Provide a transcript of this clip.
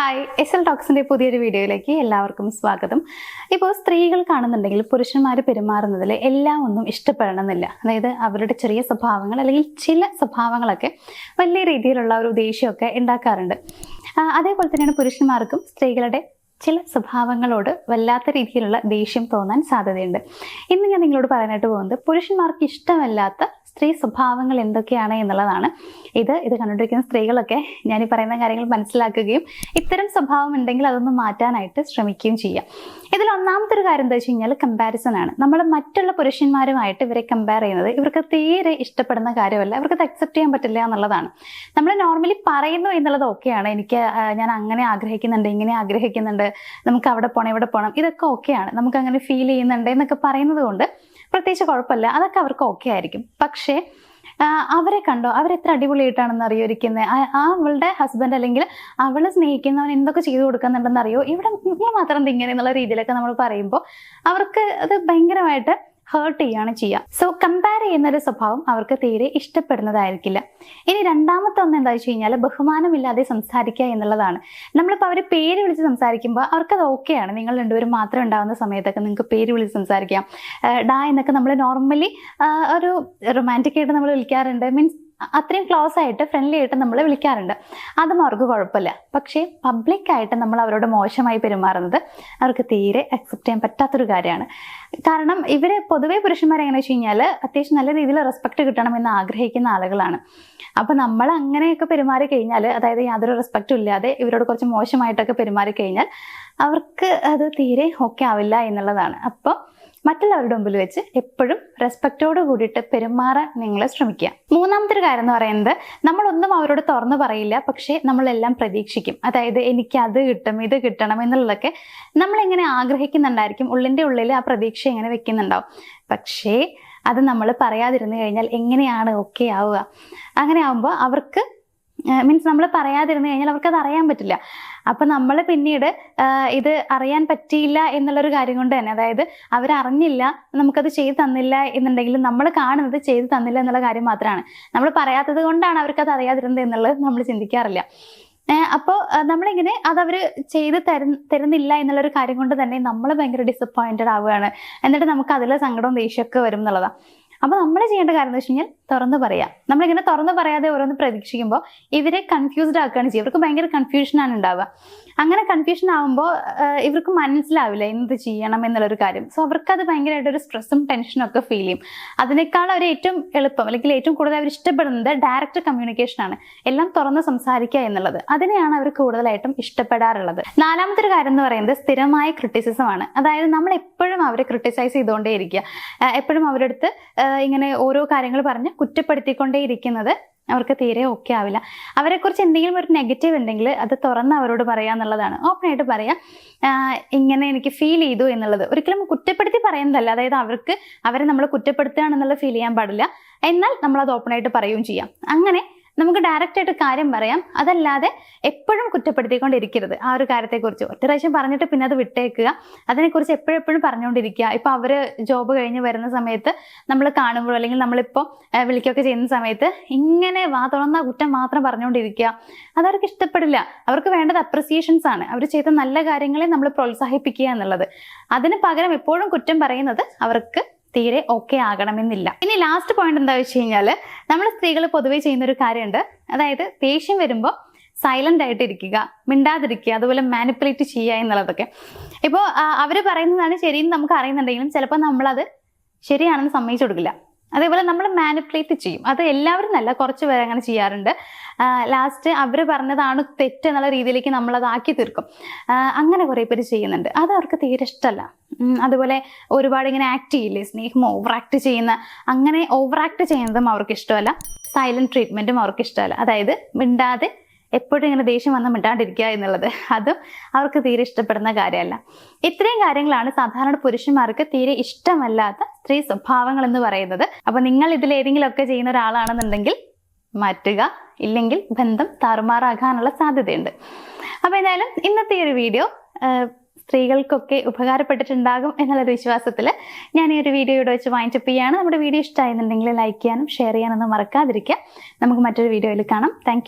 Hi, S L ടോക്സിന്റെ പുതിയൊരു വീഡിയോയിലേക്ക് എല്ലാവർക്കും സ്വാഗതം. ഇപ്പോൾ സ്ത്രീകൾ കാണുന്നുണ്ടെങ്കിൽ പുരുഷന്മാർ പെരുമാറുന്നതിൽ എല്ലാം ഒന്നും ഇഷ്ടപ്പെടണമെന്നില്ല. അതായത് അവരുടെ ചെറിയ സ്വഭാവങ്ങൾ അല്ലെങ്കിൽ ചില സ്വഭാവങ്ങളൊക്കെ വലിയ രീതിയിലുള്ള ഒരു ദേഷ്യമൊക്കെ ഉണ്ടാക്കാറുണ്ട്. അതേപോലെ തന്നെയാണ് പുരുഷന്മാർക്കും സ്ത്രീകളുടെ ചില സ്വഭാവങ്ങളോട് വല്ലാത്ത രീതിയിലുള്ള ദേഷ്യം തോന്നാൻ സാധ്യതയുണ്ട്. ഇന്ന് ഞാൻ നിങ്ങളോട് പറയാനായിട്ട് പോകുന്നത് പുരുഷന്മാർക്ക് ഇഷ്ടമല്ലാത്ത സ്ത്രീ സ്വഭാവങ്ങൾ എന്തൊക്കെയാണ് എന്നുള്ളതാണ്. ഇത് കണ്ടുകൊണ്ടിരിക്കുന്ന സ്ത്രീകളൊക്കെ ഞാൻ ഈ പറയുന്ന കാര്യങ്ങൾ മനസ്സിലാക്കുകയും ഇത്തരം സ്വഭാവം ഉണ്ടെങ്കിൽ അതൊന്ന് മാറ്റാനായിട്ട് ശ്രമിക്കുകയും ചെയ്യാം. ഇതിൽ ഒന്നാമത്തെ ഒരു കാര്യം എന്താ വെച്ച് കഴിഞ്ഞാൽ കമ്പാരിസൺ ആണ്. നമ്മൾ മറ്റുള്ള പുരുഷന്മാരുമായിട്ട് ഇവരെ കമ്പയർ ചെയ്യുന്നത് ഇവർക്ക് തീരെ ഇഷ്ടപ്പെടുന്ന കാര്യമല്ല, ഇവർക്ക് അത് അക്സെപ്റ്റ് ചെയ്യാൻ പറ്റില്ല എന്നുള്ളതാണ്. നമ്മൾ നോർമലി പറയുന്നു എന്നുള്ളത് ഓക്കെയാണ്, ഞാൻ അങ്ങനെ ആഗ്രഹിക്കുന്നുണ്ട്, ഇങ്ങനെ ആഗ്രഹിക്കുന്നുണ്ട്, നമുക്ക് അവിടെ പോകണം ഇവിടെ പോകണം, ഇതൊക്കെ ഓക്കെയാണ്, നമുക്ക് അങ്ങനെ ഫീൽ ചെയ്യുന്നുണ്ട് എന്നൊക്കെ പറയുന്നത് കൊണ്ട് പ്രത്യേകിച്ച് കുഴപ്പമില്ല, അതൊക്കെ അവർക്ക് ഓക്കെ ആയിരിക്കും. പക്ഷേ അവരെ കണ്ടോ, അവരെത്ര അടിപൊളിയായിട്ടാണെന്ന് അറിയോ ഇരിക്കുന്നത്, അവളുടെ ഹസ്ബൻഡ് അല്ലെങ്കിൽ അവളെ സ്നേഹിക്കുന്നവൻ എന്തൊക്കെ ചെയ്തു കൊടുക്കുന്നുണ്ടെന്ന് അറിയോ, ഇവിടെ മാത്രം ഇങ്ങനെ എന്നുള്ള രീതിയിലൊക്കെ നമ്മൾ പറയുമ്പോൾ അവർക്ക് അത് ഭയങ്കരമായിട്ട് ഹേർട്ട് ചെയ്യാണ് ചെയ്യുക. സോ കമ്പയർ ചെയ്യുന്ന ഒരു സ്വഭാവം അവർക്ക് തീരെ ഇഷ്ടപ്പെടുന്നതായിരിക്കില്ല. ഇനി രണ്ടാമത്തെ ഒന്ന് എന്താ വെച്ച് കഴിഞ്ഞാൽ ബഹുമാനമില്ലാതെ സംസാരിക്കുക എന്നുള്ളതാണ്. നമ്മളിപ്പോൾ അവർ പേര് വിളിച്ച് സംസാരിക്കുമ്പോൾ അവർക്കത് ഓക്കെയാണ്. നിങ്ങൾ രണ്ടുപേരും മാത്രം ഉണ്ടാകുന്ന സമയത്തൊക്കെ നിങ്ങൾക്ക് പേര് വിളിച്ച് സംസാരിക്കാം. ഡാ എന്നൊക്കെ നമ്മൾ നോർമലി ഒരു റൊമാൻറ്റിക് ആയിട്ട് നമ്മൾ വിളിക്കാറുണ്ട്, മീൻസ് അത്രയും ക്ലോസ് ആയിട്ട് ഫ്രണ്ട്ലി ആയിട്ട് നമ്മൾ വിളിക്കാറുണ്ട്. അതും അവർക്ക് കുഴപ്പമില്ല. പക്ഷേ പബ്ലിക്കായിട്ട് നമ്മൾ അവരോട് മോശമായി പെരുമാറുന്നത് അവർക്ക് തീരെ അക്സെപ്റ്റ് ചെയ്യാൻ പറ്റാത്തൊരു കാര്യമാണ്. കാരണം ഇവര് പൊതുവേ പുരുഷന്മാർ എങ്ങനെ വെച്ച് കഴിഞ്ഞാൽ അത്യാവശ്യം നല്ല രീതിയിൽ റെസ്പെക്ട് കിട്ടണമെന്ന് ആഗ്രഹിക്കുന്ന ആളുകളാണ്. അപ്പൊ നമ്മൾ അങ്ങനെയൊക്കെ പെരുമാറി കഴിഞ്ഞാൽ, അതായത് യാതൊരു റെസ്പെക്റ്റും ഇല്ലാതെ ഇവരോട് കുറച്ച് മോശമായിട്ടൊക്കെ പെരുമാറി കഴിഞ്ഞാൽ അവർക്ക് അത് തീരെ ഓക്കെ ആവില്ല എന്നുള്ളതാണ്. അപ്പോൾ മറ്റുള്ളവരുടെ മുമ്പിൽ വെച്ച് എപ്പോഴും റെസ്പെക്റ്റോട് കൂടിയിട്ട് പെരുമാറാൻ നിങ്ങൾ ശ്രമിക്കുക. മൂന്നാമത്തെ ഒരു കാര്യം എന്ന് പറയുന്നത്, നമ്മളൊന്നും അവരോട് തുറന്നു പറയില്ല, പക്ഷേ നമ്മളെല്ലാം പ്രതീക്ഷിക്കും. അതായത് എനിക്ക് അത് കിട്ടും, ഇത് കിട്ടണം എന്നുള്ളതൊക്കെ നമ്മളിങ്ങനെ ആഗ്രഹിക്കുന്നുണ്ടായിരിക്കും. ഉള്ളിൻ്റെ ഉള്ളിൽ ആ പ്രതീക്ഷ ഇങ്ങനെ വെക്കുന്നുണ്ടാവും. പക്ഷേ അത് നമ്മൾ പറയാതിരുന്നു കഴിഞ്ഞാൽ എങ്ങനെയാണ് ഓക്കെ ആവുക? അങ്ങനെ ആവുമ്പോൾ അവർക്ക് മീൻസ് നമ്മൾ പറയാതിരുന്നു കഴിഞ്ഞാൽ അവർക്കത് അറിയാൻ പറ്റില്ല. അപ്പം നമ്മൾ പിന്നീട് ഇത് അറിയാൻ പറ്റിയില്ല എന്നുള്ളൊരു കാര്യം കൊണ്ട് തന്നെ, അതായത് അവരറിഞ്ഞില്ല, നമുക്കത് ചെയ്തു തന്നില്ല എന്നുണ്ടെങ്കിലും നമ്മൾ കാണുന്നത് ചെയ്തു തന്നില്ല എന്നുള്ള കാര്യം മാത്രമാണ്. നമ്മൾ പറയാത്തത് കൊണ്ടാണ് അവർക്കത് അറിയാതിരുന്നത് എന്നുള്ളത് നമ്മൾ ചിന്തിക്കാറില്ല. അപ്പോൾ നമ്മളിങ്ങനെ അതവർ ചെയ്ത് തരുന്നില്ല എന്നുള്ളൊരു കാര്യം കൊണ്ട് തന്നെ നമ്മൾ ഭയങ്കര ഡിസപ്പോയിൻറ്റഡ് ആവുകയാണ്. എന്നിട്ട് നമുക്ക് അതിലെ സങ്കടവും ദേഷ്യമൊക്കെ വരും എന്നുള്ളതാണ്. അപ്പോൾ നമ്മൾ ചെയ്യേണ്ട കാര്യം എന്ന് വെച്ച് കഴിഞ്ഞാൽ തുറന്നു പറയാം. നമ്മളിങ്ങനെ തുറന്നു പറയാതെ ഓരോന്ന് പ്രതീക്ഷിക്കുമ്പോൾ ഇവരെ കൺഫ്യൂസ്ഡ് ആക്കുകയാണ് ചെയ്യുക. ഇവർക്ക് ഭയങ്കര കൺഫ്യൂഷനാണ് ഉണ്ടാവുക. അങ്ങനെ കൺഫ്യൂഷൻ ആകുമ്പോൾ ഇവർക്ക് മനസ്സിലാവില്ല എന്ത് ചെയ്യണം എന്നുള്ളൊരു കാര്യം. സോ അവർക്കത് ഭയങ്കരമായിട്ടൊരു സ്ട്രെസ്സും ടെൻഷനും ഒക്കെ ഫീൽ ചെയ്യും. അതിനേക്കാൾ അവർ ഏറ്റവും എളുപ്പം അല്ലെങ്കിൽ ഏറ്റവും കൂടുതൽ അവർ ഇഷ്ടപ്പെടുന്നത് ഡയറക്റ്റ് കമ്മ്യൂണിക്കേഷനാണ്. എല്ലാം തുറന്ന് സംസാരിക്കുക എന്നുള്ളത്, അതിനെയാണ് അവർ കൂടുതലായിട്ടും ഇഷ്ടപ്പെടാറുള്ളത്. നാലാമത്തെ ഒരു കാര്യം എന്ന് പറയുന്നത് സ്ഥിരമായ ക്രിറ്റിസിസം ആണ്. അതായത് നമ്മൾ എപ്പോഴും അവരെ ക്രിട്ടിസൈസ് ചെയ്തുകൊണ്ടേ ഇരിക്കുക, എപ്പോഴും അവരുടെ അടുത്ത് ഇങ്ങനെ ഓരോ കാര്യങ്ങൾ പറഞ്ഞ് കുറ്റപ്പെടുത്തിക്കൊണ്ടേ ഇരിക്കുന്നത് അവർക്ക് തീരെ ഓക്കെ ആവില്ല. അവരെക്കുറിച്ച് എന്തെങ്കിലും ഒരു നെഗറ്റീവ് ഉണ്ടെങ്കിൽ അത് തുറന്ന് അവരോട് പറയുക എന്നുള്ളതാണ്. ഓപ്പണായിട്ട് പറയാം, ഇങ്ങനെ എനിക്ക് ഫീൽ ചെയ്തു എന്നുള്ളത്. ഒരിക്കലും കുറ്റപ്പെടുത്തി പറയുന്നതല്ല. അതായത് അവരെ നമ്മൾ കുറ്റപ്പെടുത്തുകയാണെന്നുള്ളത് ഫീൽ ചെയ്യാൻ പാടില്ല. എന്നാൽ നമ്മളത് ഓപ്പണായിട്ട് പറയുകയും ചെയ്യാം. അങ്ങനെ നമുക്ക് ഡയറക്റ്റ് ആയിട്ട് കാര്യം പറയാം. അതല്ലാതെ എപ്പോഴും കുറ്റപ്പെടുത്തിക്കൊണ്ടിരിക്കരുത്. ആ ഒരു കാര്യത്തെക്കുറിച്ച് ഒറ്റ പ്രാവശ്യം പറഞ്ഞിട്ട് പിന്നെ അത് വിട്ടേക്കുക. അതിനെക്കുറിച്ച് എപ്പോഴും പറഞ്ഞുകൊണ്ടിരിക്കുക. ഇപ്പൊ അവര് ജോബ് കഴിഞ്ഞ് വരുന്ന സമയത്ത് നമ്മൾ കാണുമ്പോഴോ അല്ലെങ്കിൽ നമ്മളിപ്പോൾ വിളിക്കുകയൊക്കെ ചെയ്യുന്ന സമയത്ത് ഇങ്ങനെ തുറന്ന കുറ്റം മാത്രം പറഞ്ഞുകൊണ്ടിരിക്കുക, അതവർക്ക് ഇഷ്ടപ്പെടില്ല. അവർക്ക് വേണ്ടത് അപ്രിസിയേഷൻസ് ആണ്. അവർ ചെയ്ത നല്ല കാര്യങ്ങളെ നമ്മൾ പ്രോത്സാഹിപ്പിക്കുക എന്നുള്ളത്. അതിന് പകരം എപ്പോഴും കുറ്റം പറയുന്നത് അവർക്ക് തീരെ ഓക്കെ ആകണമെന്നില്ല. ഇനി ലാസ്റ്റ് പോയിന്റ് എന്താ വെച്ച് കഴിഞ്ഞാൽ, നമ്മൾ സ്ത്രീകൾ പൊതുവേ ചെയ്യുന്നൊരു കാര്യമുണ്ട്. അതായത് ദേഷ്യം വരുമ്പോൾ സൈലന്റ് ആയിട്ട് ഇരിക്കുക, മിണ്ടാതിരിക്കുക, അതുപോലെ മാനിപ്പുലേറ്റ് ചെയ്യുക എന്നുള്ളതൊക്കെ. ഇപ്പോൾ അവർ പറയുന്നതാണ് ശരിയെന്ന് നമുക്ക് അറിയുന്നുണ്ടെങ്കിലും ചിലപ്പോൾ നമ്മളത് ശരിയാണെന്ന് സമ്മതിച്ചു കൊടുക്കില്ല. അതേപോലെ നമ്മൾ മാനിപ്പുലേറ്റ് ചെയ്യും. അത് എല്ലാവരും നല്ല, കുറച്ച് പേര് അങ്ങനെ ചെയ്യാറുണ്ട്. ലാസ്റ്റ് അവർ പറഞ്ഞതാണ് തെറ്റ് എന്നുള്ള രീതിയിലേക്ക് നമ്മളത് ആക്കി തീർക്കും. അങ്ങനെ കുറേ പേര് ചെയ്യുന്നുണ്ട്. അത് അവർക്ക് തീരെ ഇഷ്ടമല്ല. അതുപോലെ ഒരുപാട് ഇങ്ങനെ ആക്ട് ചെയ്യില്ലേ, സ്നേഹം ഓവർ ആക്ട് ചെയ്യുന്ന, അങ്ങനെ ഓവർ ആക്ട് ചെയ്യുന്നതും അവർക്ക് ഇഷ്ടമല്ല. സൈലന്റ് ട്രീറ്റ്മെന്റും അവർക്ക് ഇഷ്ടമല്ല. അതായത് മിണ്ടാതെ എപ്പോഴും ഇങ്ങനെ ദേഷ്യം വന്ന് മിണ്ടാണ്ടിരിക്കുക എന്നുള്ളത്, അതും അവർക്ക് തീരെ ഇഷ്ടപ്പെടുന്ന കാര്യമല്ല. ഇത്രയും കാര്യങ്ങളാണ് സാധാരണ പുരുഷന്മാർക്ക് തീരെ ഇഷ്ടമല്ലാത്ത സ്ത്രീ സ്വഭാവങ്ങൾ എന്ന് പറയുന്നത്. അപ്പൊ നിങ്ങൾ ഇതിൽ ഏതെങ്കിലുമൊക്കെ ചെയ്യുന്ന ഒരാളാണെന്നുണ്ടെങ്കിൽ മാറ്റുക, ഇല്ലെങ്കിൽ ബന്ധം താറുമാറാകാനുള്ള സാധ്യതയുണ്ട്. അപ്പൊ എന്തായാലും ഇന്നത്തെ ഒരു വീഡിയോ സ്ത്രീകൾക്കൊക്കെ ഉപകാരപ്പെട്ടിട്ടുണ്ടാകും എന്നുള്ളൊരു വിശ്വാസത്തിൽ ഞാൻ ഈ ഒരു വീഡിയോ ഇവിടെ വെച്ച് വൈൻഡപ്പ് ചെയ്യാണ്. നമ്മുടെ വീഡിയോ ഇഷ്ടമായിരുന്നുണ്ടെങ്കിൽ ലൈക്ക് ചെയ്യാനും ഷെയർ ചെയ്യാനൊന്നും മറക്കാതിരിക്കുക. നമുക്ക് മറ്റൊരു വീഡിയോയിൽ കാണാം. താങ്ക്